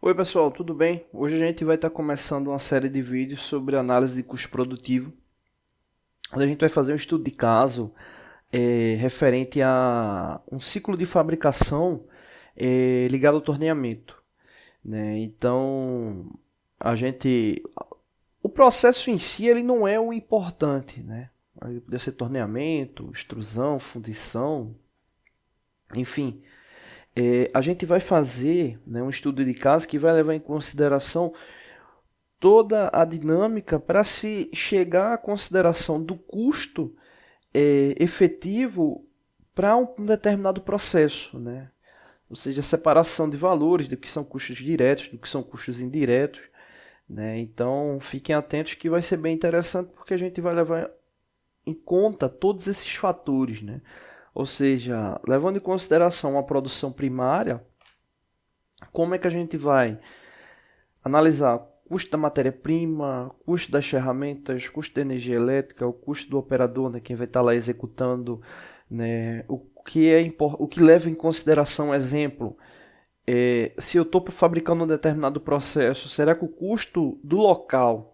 Oi pessoal, tudo bem? Hoje a gente vai estar começando uma série de vídeos sobre análise de custo produtivo, onde a gente vai fazer um estudo de caso referente a um ciclo de fabricação ligado ao torneamento, né? Então, a gente, o processo em si ele não é o importante, né? Ele poderia ser torneamento, extrusão, fundição, enfim. A gente vai fazer, né, um estudo de caso que vai levar em consideração toda a dinâmica para se chegar à consideração do custo efetivo para um determinado processo, né? Ou seja, a separação de valores do que são custos diretos, do que são custos indiretos, né? Então, fiquem atentos que vai ser bem interessante porque a gente vai levar em conta todos esses fatores, né? Ou seja, levando em consideração a produção primária, como é que a gente vai analisar custo da matéria-prima, custo das ferramentas, custo da energia elétrica, o custo do operador, né, quem vai estar lá executando, né, o que leva em consideração, exemplo, se eu estou fabricando um determinado processo, será que o custo do local,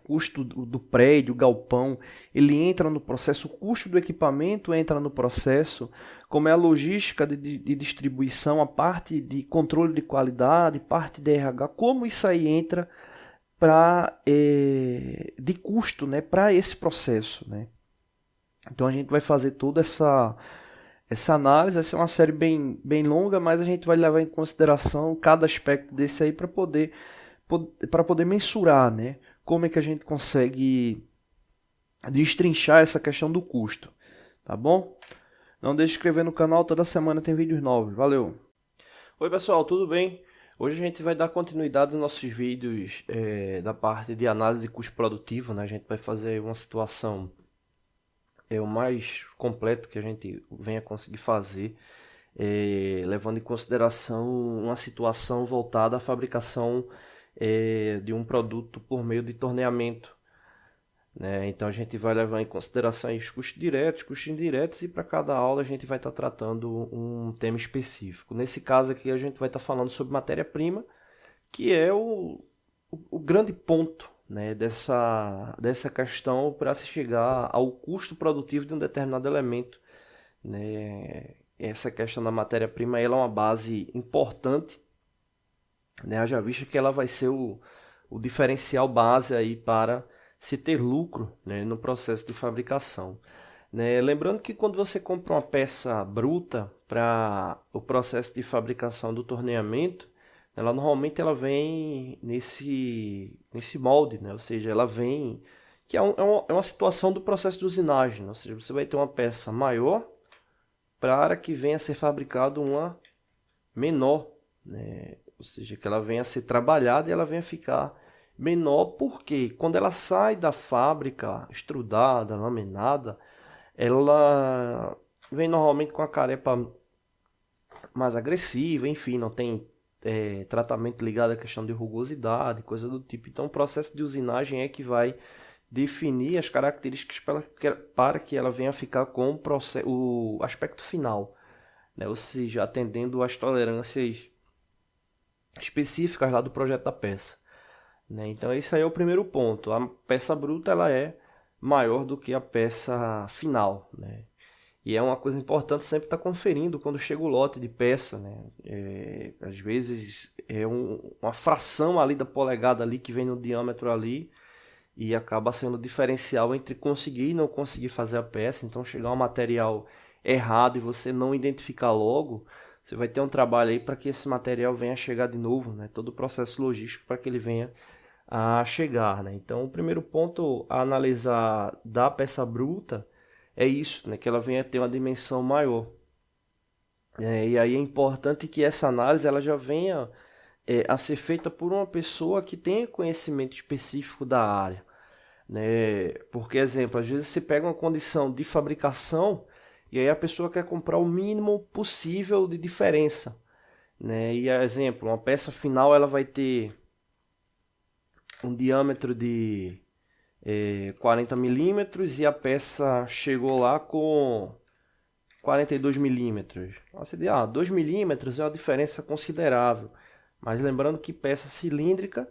custo do prédio, galpão, ele entra no processo, o custo do equipamento entra no processo, como é a logística de distribuição, a parte de controle de qualidade, parte de RH, como isso aí entra de custo, né, para esse processo, né? Então a gente vai fazer toda essa análise, vai ser uma série bem longa, mas a gente vai levar em consideração cada aspecto desse aí para poder mensurar, né, como é que a gente consegue destrinchar essa questão do custo, tá bom? Não deixe de se inscrever no canal, toda semana tem vídeos novos. Valeu! Oi pessoal, tudo bem? Hoje a gente vai dar continuidade nos nossos vídeos da parte de análise de custo produtivo, né? A gente vai fazer uma situação o mais completo que a gente venha conseguir fazer, levando em consideração uma situação voltada à fabricação de um produto por meio de torneamento, né? Então a gente vai levar em consideração os custos diretos, custos indiretos, e para cada aula a gente vai estar tratando um tema específico. Nesse caso aqui a gente vai estar falando sobre matéria-prima, que é o grande ponto, né, dessa questão para se chegar ao custo produtivo de um determinado elemento, né? Essa questão da matéria-prima ela é uma base importante, né? Haja vista que ela vai ser o diferencial base aí para se ter lucro, né, no processo de fabricação, né? Lembrando que quando você compra uma peça bruta para o processo de fabricação do torneamento, ela normalmente ela vem nesse molde, né? Ou seja, ela vem que é uma situação do processo de usinagem, né? Ou seja, você vai ter uma peça maior para que venha a ser fabricado uma menor, né? Ou seja, que ela venha a ser trabalhada e ela venha a ficar menor, porque quando ela sai da fábrica estrudada, laminada, ela vem normalmente com a carepa mais agressiva, enfim, não tem tratamento ligado à questão de rugosidade, coisa do tipo. Então, o processo de usinagem é que vai definir as características para que ela venha a ficar com o aspecto final, né? Ou seja, atendendo às tolerâncias específicas lá do projeto da peça, né? Então, esse aí é o primeiro ponto. A peça bruta ela é maior do que a peça final, né? E é uma coisa importante sempre estar conferindo quando chega o lote de peça, né? Às vezes é uma fração ali da polegada ali que vem no diâmetro ali e acaba sendo o diferencial entre conseguir e não conseguir fazer a peça. Então chegar um material errado e você não identificar logo, você vai ter um trabalho aí para que esse material venha a chegar de novo, né? Todo o processo logístico para que ele venha a chegar, né? Então o primeiro ponto a analisar da peça bruta é isso, né, que ela venha a ter uma dimensão maior. E aí é importante que essa análise ela já venha a ser feita por uma pessoa que tenha conhecimento específico da área, né? Porque, exemplo, às vezes você pega uma condição de fabricação e aí a pessoa quer comprar o mínimo possível de diferença, né? E, exemplo, uma peça final ela vai ter um diâmetro de 40 milímetros e a peça chegou lá com 42 milímetros. Você diz, 2 milímetros é uma diferença considerável. Mas lembrando que peça cilíndrica,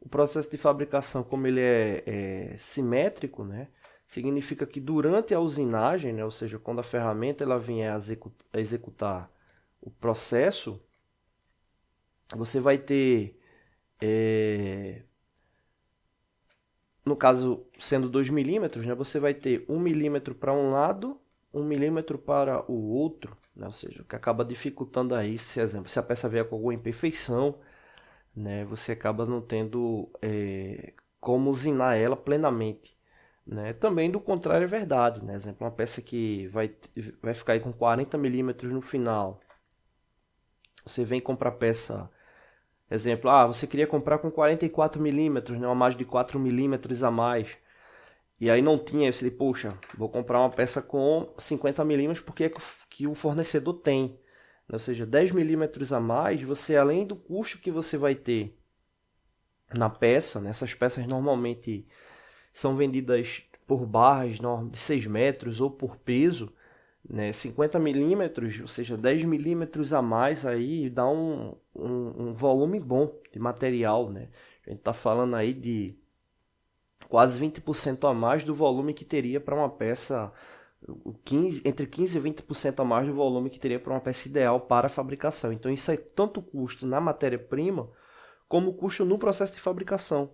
o processo de fabricação, como ele é simétrico, né, significa que durante a usinagem, né, ou seja, quando a ferramenta ela vier a executar o processo, você vai ter, no caso sendo 2 milímetros, né, você vai ter 1 milímetro para um lado, 1 milímetro para o outro, né, ou seja, o que acaba dificultando aí, se a peça vier com alguma imperfeição, né, você acaba não tendo como usinar ela plenamente. Né? Também do contrário é verdade. Né? Exemplo, uma peça que vai ficar aí com 40 milímetros no final. Você vem comprar peça. Exemplo, você queria comprar com 44 milímetros, né? Uma margem de 4 milímetros a mais. E aí não tinha, aí você disse, poxa, vou comprar uma peça com 50 milímetros porque é que o fornecedor tem. Ou seja, 10 milímetros a mais, você além do custo que você vai ter na peça, né? Essas peças normalmente são vendidas por barras de 6 metros ou por peso, né? 50 milímetros, ou seja, 10 milímetros a mais aí dá um volume bom de material, né? A gente está falando aí de quase 20% a mais do volume que teria para uma peça, entre 15 e 20% a mais do volume que teria para uma peça ideal para a fabricação. Então isso é tanto custo na matéria-prima como custo no processo de fabricação,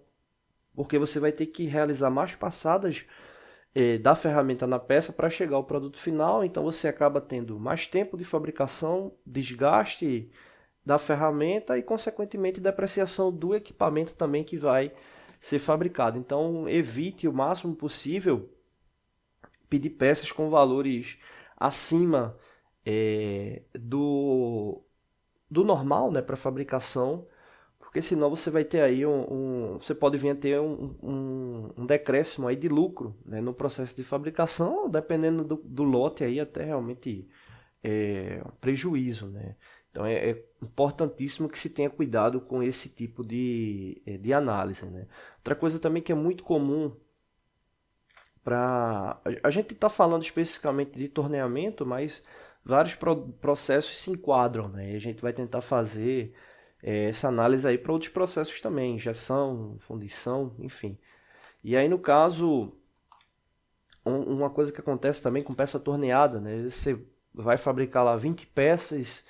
porque você vai ter que realizar mais passadas da ferramenta na peça para chegar ao produto final, então você acaba tendo mais tempo de fabricação, desgaste da ferramenta e, consequentemente, depreciação do equipamento também que vai ser fabricado. Então, evite o máximo possível pedir peças com valores acima do normal, né, para fabricação, porque senão você vai ter aí você pode vir a ter um decréscimo aí de lucro, né, no processo de fabricação, dependendo do lote aí até realmente prejuízo, né? Então é importantíssimo que se tenha cuidado com esse tipo de análise, né? Outra coisa também que é muito comum para a gente está falando especificamente de torneamento, mas vários processos se enquadram, né? E a gente vai tentar fazer essa análise aí para outros processos também, injeção, fundição, enfim. E aí no caso, uma coisa que acontece também com peça torneada, né? Você vai fabricar lá 20 peças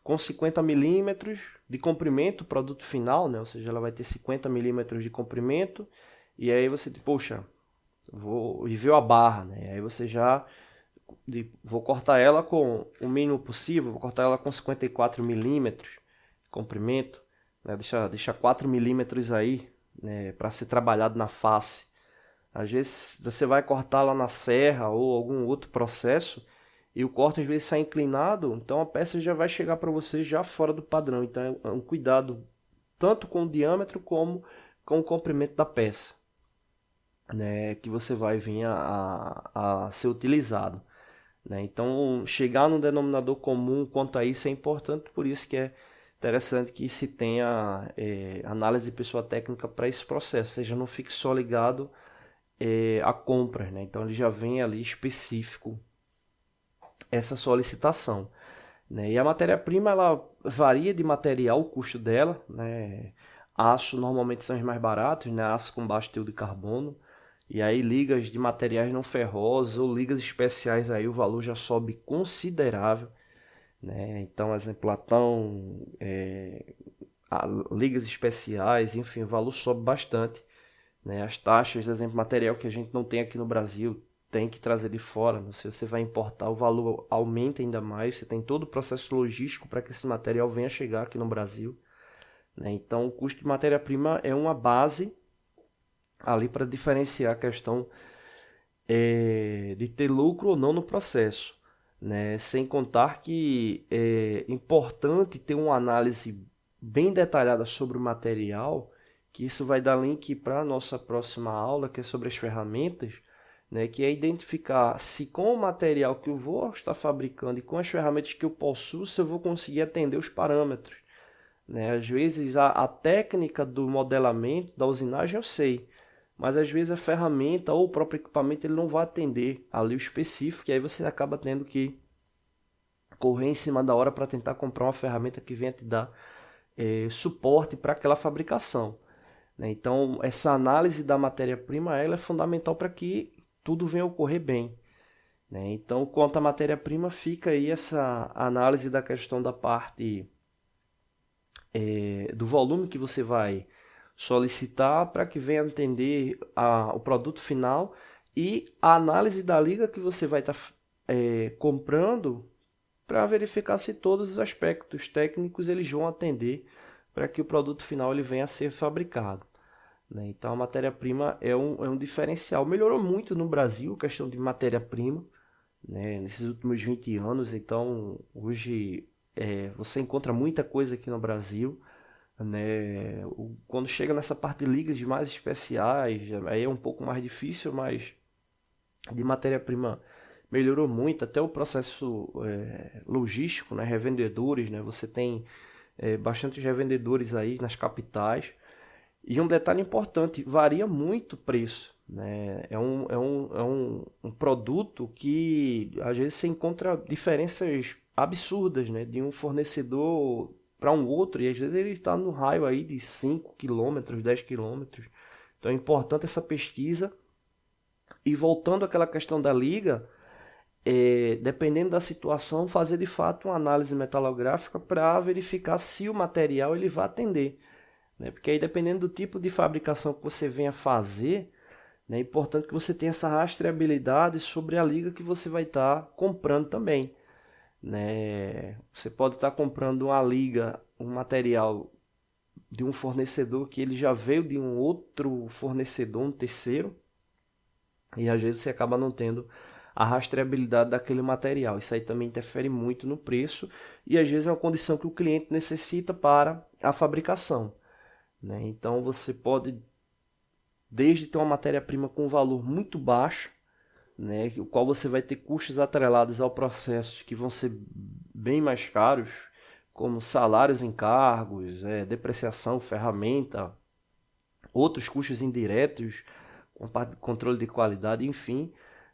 com 50 milímetros de comprimento, produto final, né? Ou seja, ela vai ter 50 milímetros de comprimento, e aí você, poxa, e viu a barra, né? Aí você já vou cortar ela com o mínimo possível, vou cortar ela com 54 milímetros de comprimento, né? Deixa 4 milímetros aí, né, para ser trabalhado na face. Às vezes você vai cortar lá na serra ou algum outro processo e o corte às vezes sai inclinado, então a peça já vai chegar para você já fora do padrão. Então é um cuidado tanto com o diâmetro como com o comprimento da peça, né, que você vai vir a ser utilizado. Né? Então, chegar no denominador comum quanto a isso é importante, por isso que é interessante que se tenha análise de pessoa técnica para esse processo, ou seja, não fique só ligado a compras, né? Então ele já vem ali específico essa solicitação. Né? E a matéria-prima ela varia de material, o custo dela, né? Aço normalmente são os mais baratos, né? Aço com baixo teor de carbono. E aí ligas de materiais não ferrosos ou ligas especiais aí o valor já sobe considerável, né? Então, exemplo, latão, ligas especiais, enfim, o valor sobe bastante, né? As taxas, exemplo, material que a gente não tem aqui no Brasil, tem que trazer de fora. Se você vai importar, o valor aumenta ainda mais. Você tem todo o processo logístico para que esse material venha chegar aqui no Brasil, né? Então, o custo de matéria-prima é uma base ali para diferenciar a questão de ter lucro ou não no processo, né? Sem contar que é importante ter uma análise bem detalhada sobre o material, que isso vai dar link para a nossa próxima aula, que é sobre as ferramentas, né? Que é identificar se com o material que eu vou estar fabricando e com as ferramentas que eu possuo, se eu vou conseguir atender os parâmetros, né? Às vezes a técnica do modelamento, da usinagem eu sei, mas às vezes a ferramenta ou o próprio equipamento ele não vai atender ali o específico, e aí você acaba tendo que correr em cima da hora para tentar comprar uma ferramenta que venha te dar suporte para aquela fabricação, né? Então, essa análise da matéria-prima ela é fundamental para que tudo venha a ocorrer bem, né? Então, quanto à matéria-prima, fica aí essa análise da questão da parte do volume que você vai solicitar para que venha atender o produto final e a análise da liga que você vai estar comprando para verificar se todos os aspectos técnicos eles vão atender para que o produto final ele venha a ser fabricado, né? Então a matéria-prima é um diferencial. Melhorou muito no Brasil a questão de matéria-prima, né, nesses últimos 20 anos. Então hoje você encontra muita coisa aqui no Brasil, né? Quando chega nessa parte de ligas de mais especiais, aí é um pouco mais difícil, mas de matéria-prima melhorou muito, até o processo logístico, né? Revendedores, né? Você tem bastante revendedores aí nas capitais. E um detalhe importante, varia muito o preço, né? É um produto que às vezes você encontra diferenças absurdas, né? De um fornecedor para um outro, e às vezes ele está no raio aí de 5 quilômetros, 10 quilômetros. Então é importante essa pesquisa. E voltando àquela questão da liga, dependendo da situação, fazer de fato uma análise metalográfica para verificar se o material ele vai atender, né? Porque aí, dependendo do tipo de fabricação que você venha fazer, né, é importante que você tenha essa rastreabilidade sobre a liga que você vai estar comprando também, né? Você pode estar comprando uma liga, um material de um fornecedor que ele já veio de um outro fornecedor, um terceiro, e às vezes você acaba não tendo a rastreabilidade daquele material. Isso aí também interfere muito no preço e às vezes é uma condição que o cliente necessita para a fabricação, né? Então você pode desde ter uma matéria-prima com um valor muito baixo, né, o qual você vai ter custos atrelados ao processo que vão ser bem mais caros, como salários, encargos, depreciação, ferramenta, outros custos indiretos, com parte de controle de qualidade, enfim,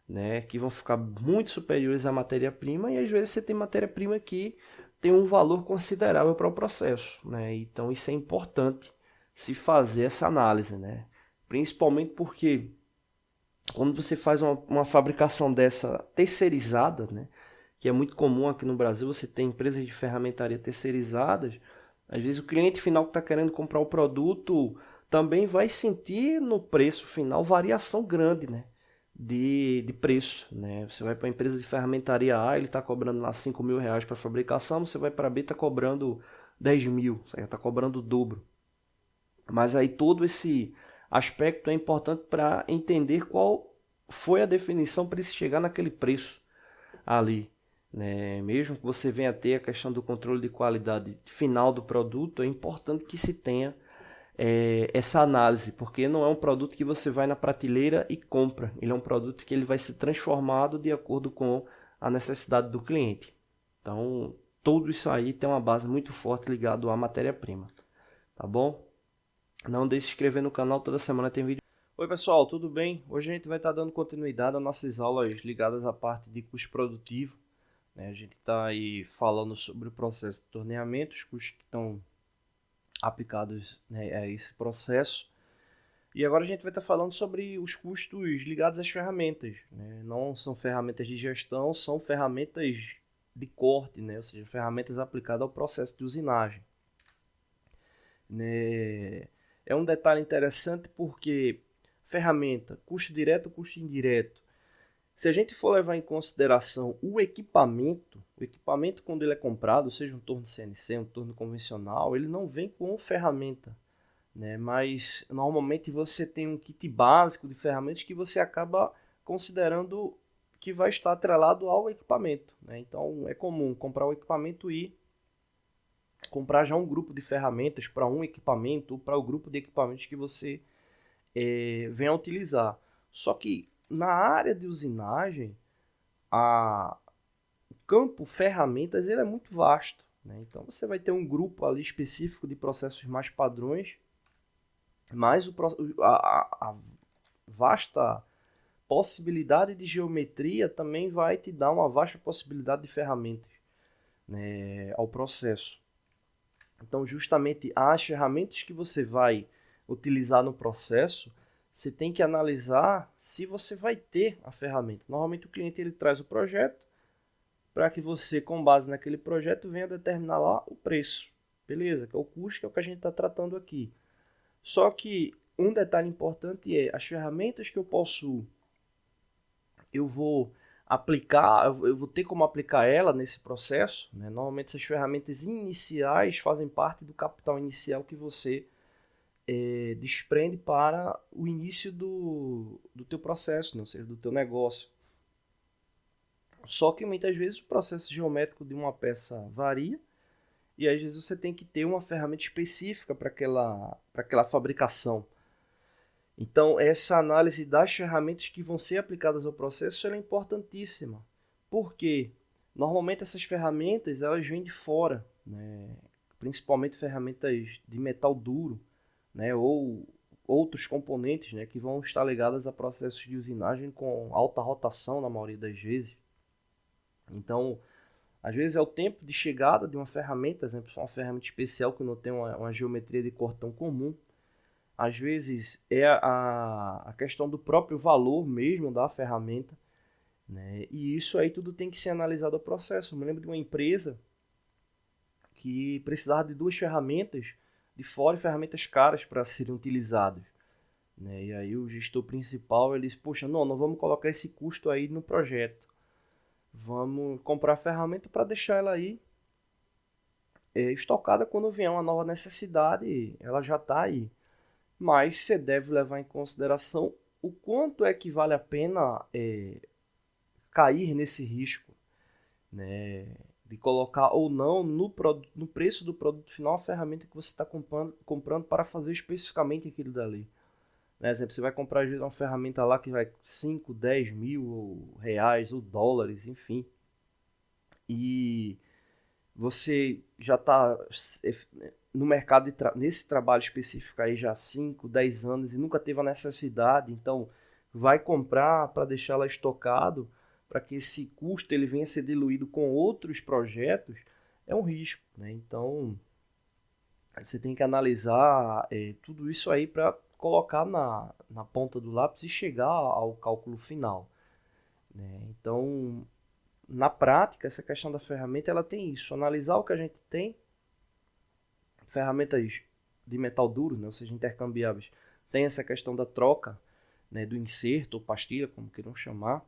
né, que vão ficar muito superiores à matéria-prima, e às vezes você tem matéria-prima que tem um valor considerável para o processo, né? Então isso é importante se fazer essa análise, né? Principalmente porque quando você faz uma fabricação dessa terceirizada, né, que é muito comum aqui no Brasil, você tem empresas de ferramentaria terceirizadas, às vezes o cliente final que está querendo comprar o produto também vai sentir no preço final variação grande, né, de preço, né? Você vai para a empresa de ferramentaria A, ele está cobrando lá R$ 5.000 para fabricação, você vai para B, está cobrando 10.000, você está cobrando o dobro. Mas aí todo esse aspecto é importante para entender qual foi a definição para se chegar naquele preço ali, né? Mesmo que você venha a ter a questão do controle de qualidade final do produto, é importante que se tenha essa análise, porque não é um produto que você vai na prateleira e compra. Ele é um produto que ele vai ser transformado de acordo com a necessidade do cliente. Então, tudo isso aí tem uma base muito forte ligado à matéria-prima, tá bom? Não deixe de se inscrever no canal, toda semana tem vídeo. Oi pessoal, tudo bem? Hoje a gente vai estar dando continuidade às nossas aulas ligadas à parte de custo produtivo, né? A gente está aí falando sobre o processo de torneamento, os custos que estão aplicados, né, a esse processo. E agora a gente vai estar falando sobre os custos ligados às ferramentas, né? Não são ferramentas de gestão, são ferramentas de corte, né? Ou seja, ferramentas aplicadas ao processo de usinagem, né? É um detalhe interessante porque ferramenta, custo direto, custo indireto. Se a gente for levar em consideração o equipamento quando ele é comprado, seja um torno CNC, um torno convencional, ele não vem com ferramenta, né? Mas normalmente você tem um kit básico de ferramentas que você acaba considerando que vai estar atrelado ao equipamento, né? Então é comum comprar o equipamento e comprar já um grupo de ferramentas para um equipamento ou para o grupo de equipamentos que você venha a utilizar. Só que na área de usinagem, o campo ferramentas ele é muito vasto, né? Então você vai ter um grupo ali específico de processos mais padrões, mas a vasta possibilidade de geometria também vai te dar uma vasta possibilidade de ferramentas, né, ao processo. Então, justamente as ferramentas que você vai utilizar no processo, você tem que analisar se você vai ter a ferramenta. Normalmente o cliente ele traz o projeto para que você, com base naquele projeto, venha determinar lá o preço. Beleza, que é o custo, que é o que a gente está tratando aqui. Só que um detalhe importante é as ferramentas que eu possuo, eu vou aplicar, eu vou ter como aplicar ela nesse processo, né? Normalmente essas ferramentas iniciais fazem parte do capital inicial que você desprende para o início do teu processo, né? Ou seja, do teu negócio. Só que muitas vezes o processo geométrico de uma peça varia e às vezes você tem que ter uma ferramenta específica para aquela fabricação. Então, essa análise das ferramentas que vão ser aplicadas ao processo é importantíssima. Por quê? Normalmente essas ferramentas elas vêm de fora, né? Principalmente ferramentas de metal duro, né? Ou outros componentes, né? Que vão estar ligados a processos de usinagem com alta rotação na maioria das vezes. Então, às vezes é o tempo de chegada de uma ferramenta, por exemplo, uma ferramenta especial que não tem uma geometria de cor tão comum. Às vezes é a questão do próprio valor mesmo da ferramenta, né? E isso aí tudo tem que ser analisado ao processo. Eu me lembro de uma empresa que precisava de duas ferramentas de fora e ferramentas caras para serem utilizadas, né? E aí o gestor principal ele disse, poxa, não vamos colocar esse custo aí no projeto. Vamos comprar a ferramenta para deixar ela aí estocada quando vier uma nova necessidade, ela já está aí. Mas você deve levar em consideração o quanto é que vale a pena cair nesse risco, né, de colocar ou não no preço do produto final a ferramenta que você está comprando para fazer especificamente aquilo dali. Por exemplo, você vai comprar às vezes uma ferramenta lá que vai 5, 10 mil reais ou dólares, enfim. E você já está no mercado nesse trabalho específico aí já há 5, 10 anos e nunca teve a necessidade, então vai comprar para deixar lá estocado para que esse custo ele venha a ser diluído com outros projetos, é um risco, né? Então você tem que analisar tudo isso aí para colocar na ponta do lápis e chegar ao cálculo final, né? Então na prática, essa questão da ferramenta, ela tem isso, analisar o que a gente tem, ferramentas de metal duro, né, ou seja, intercambiáveis, tem essa questão da troca, né, do inserto ou pastilha, como queiram chamar,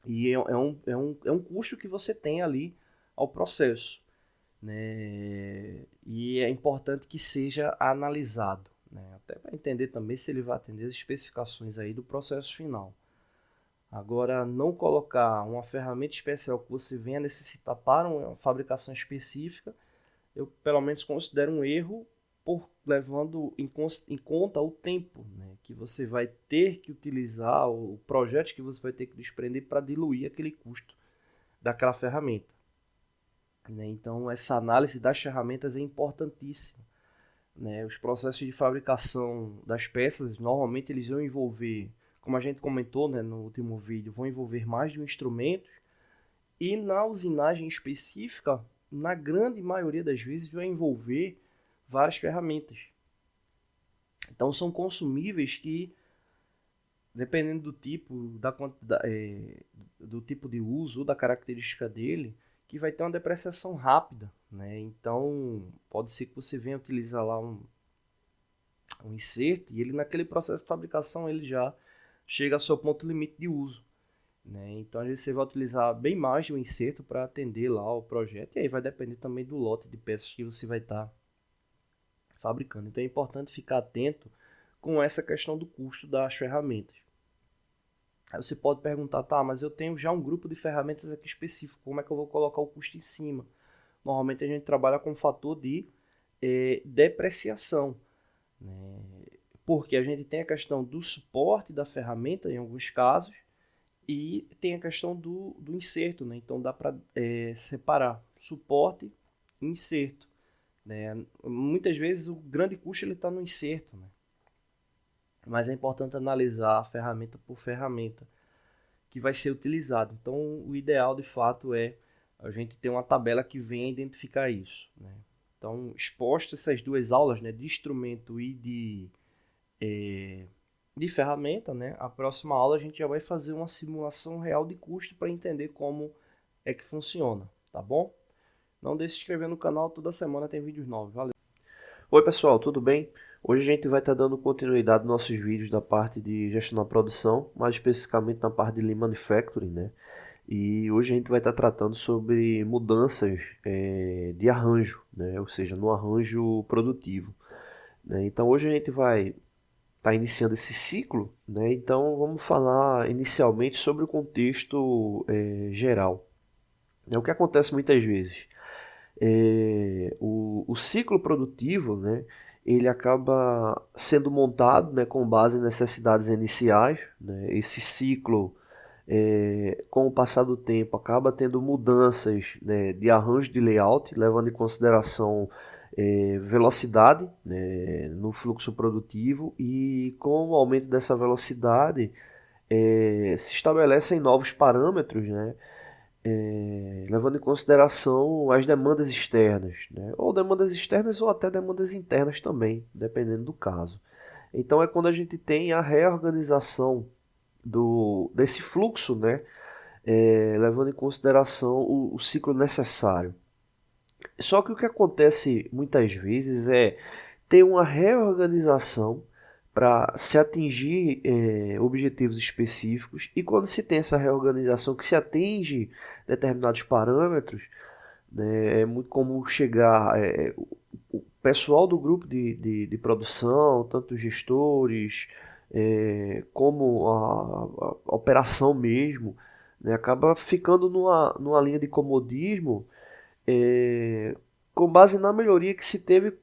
e é um custo que você tem ali ao processo, né, e é importante que seja analisado, né, até para entender também se ele vai atender as especificações aí do processo final. Agora, não colocar uma ferramenta especial que você venha necessitar para uma fabricação específica, eu pelo menos considero um erro por levando em conta o tempo, né, que você vai ter que utilizar, o projeto que você vai ter que desprender para diluir aquele custo daquela ferramenta, né? Então, essa análise das ferramentas é importantíssima, né? Os processos de fabricação das peças, normalmente eles vão envolver, como a gente comentou, né, no último vídeo, vão envolver mais de um instrumento e na usinagem específica, na grande maioria das vezes, vai envolver várias ferramentas. Então são consumíveis que, dependendo do tipo, do tipo de uso ou da característica dele, que vai ter uma depreciação rápida, né? Então pode ser que você venha utilizar lá um inserto e ele naquele processo de fabricação ele já chega ao seu ponto limite de uso, né? Então às vezes você vai utilizar bem mais de um inserto para atender lá o projeto e aí vai depender também do lote de peças que você vai estar fabricando. Então é importante ficar atento com essa questão do custo das ferramentas. Aí você pode perguntar, tá, mas eu tenho já um grupo de ferramentas aqui específico, como é que eu vou colocar o custo em cima? Normalmente a gente trabalha com o fator de depreciação, né? Porque a gente tem a questão do suporte da ferramenta em alguns casos e tem a questão do inserto, né? Então dá para separar suporte e inserto, né? Muitas vezes o grande custo está no inserto, né? Mas é importante analisar ferramenta por ferramenta que vai ser utilizado. Então o ideal de fato é a gente ter uma tabela que venha identificar isso, né? Então, exposto essas duas aulas, né, de instrumento e de ferramenta, né, a próxima aula a gente já vai fazer uma simulação real de custo para entender como é que funciona, tá bom? Não deixe de se inscrever no canal, toda semana tem vídeos novos. Valeu! Oi pessoal, tudo bem? Hoje a gente vai estar dando continuidade nos nossos vídeos da parte de gestão da produção, mais especificamente na parte de Lean Manufacturing, né? E hoje a gente vai estar tratando sobre mudanças de arranjo, né? Ou seja, no arranjo produtivo, né? Então hoje a gente vai estar iniciando esse ciclo, né? Então vamos falar inicialmente sobre o contexto geral. O que acontece muitas vezes? O ciclo produtivo, né, ele acaba sendo montado, né, com base em necessidades iniciais, né. Esse ciclo, com o passar do tempo, acaba tendo mudanças, né, de arranjo de layout, levando em consideração velocidade, né, no fluxo produtivo, e com o aumento dessa velocidade se estabelecem novos parâmetros, né, levando em consideração as demandas externas, né? Ou demandas externas ou até demandas internas também, dependendo do caso. Então é quando a gente tem a reorganização desse fluxo, né? Levando em consideração o ciclo necessário. Só que o que acontece muitas vezes é ter uma reorganização para se atingir objetivos específicos, e quando se tem essa reorganização que se atinge determinados parâmetros, né, é muito comum chegar o pessoal do grupo de produção, tanto os gestores como a operação mesmo, né, acaba ficando numa linha de comodismo com base na melhoria que se teve,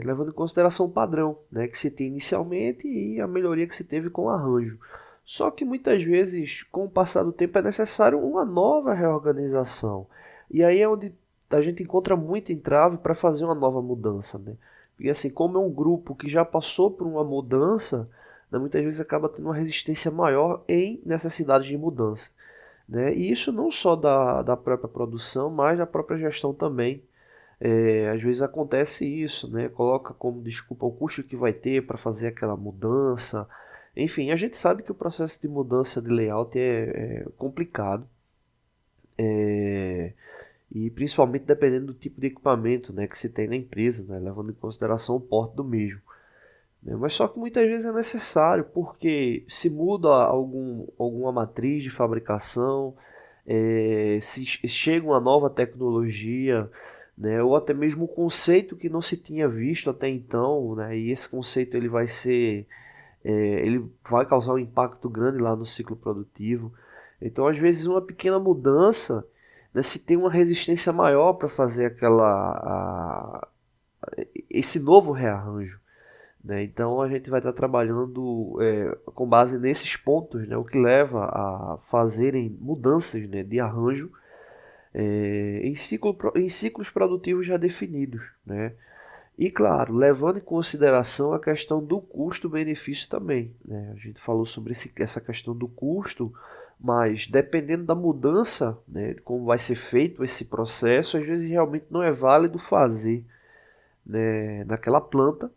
levando em consideração o padrão, né, que se tem inicialmente e a melhoria que se teve com o arranjo. Só que muitas vezes, com o passar do tempo, é necessário uma nova reorganização. E aí é onde a gente encontra muito entrave para fazer uma nova mudança, né? Porque assim, como é um grupo que já passou por uma mudança, né, muitas vezes acaba tendo uma resistência maior em necessidades de mudança, né? E isso não só da própria produção, mas da própria gestão também. Às vezes acontece isso, né? Coloca como desculpa o custo que vai ter para fazer aquela mudança. Enfim, a gente sabe que o processo de mudança de layout é complicado, e principalmente dependendo do tipo de equipamento, né, que se tem na empresa, né, levando em consideração o porte do mesmo, né? Mas só que muitas vezes é necessário, porque se muda alguma matriz de fabricação, se chega uma nova tecnologia, né, ou até mesmo um conceito que não se tinha visto até então, né, e esse conceito ele vai causar um impacto grande lá no ciclo produtivo. Então, às vezes, uma pequena mudança, né, se tem uma resistência maior para fazer esse novo rearranjo, né? Então, a gente vai estar trabalhando com base nesses pontos, né, o que leva a fazerem mudanças, né, de arranjo em ciclos produtivos já definidos, né? E claro, levando em consideração a questão do custo-benefício também, né? A gente falou sobre essa questão do custo, mas dependendo da mudança, né, de como vai ser feito esse processo, às vezes realmente não é válido fazer, né, naquela planta,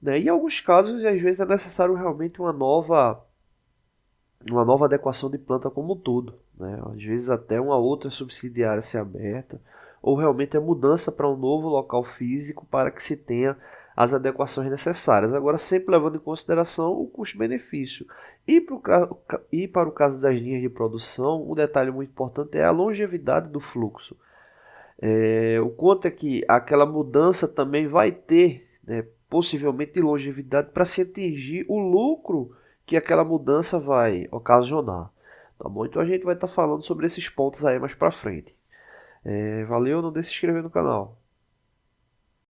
né? E em alguns casos, às vezes é necessário realmente uma nova adequação de planta como um todo, né? Às vezes até uma outra subsidiária ser aberta, ou realmente a mudança para um novo local físico para que se tenha as adequações necessárias. Agora, sempre levando em consideração o custo-benefício. E para o caso das linhas de produção, um detalhe muito importante é a longevidade do fluxo. O quanto é que aquela mudança também vai ter, né, possivelmente longevidade para se atingir o lucro que aquela mudança vai ocasionar. Tá bom? Então a gente vai estar falando sobre esses pontos aí mais para frente. Valeu, não deixe de se inscrever no canal.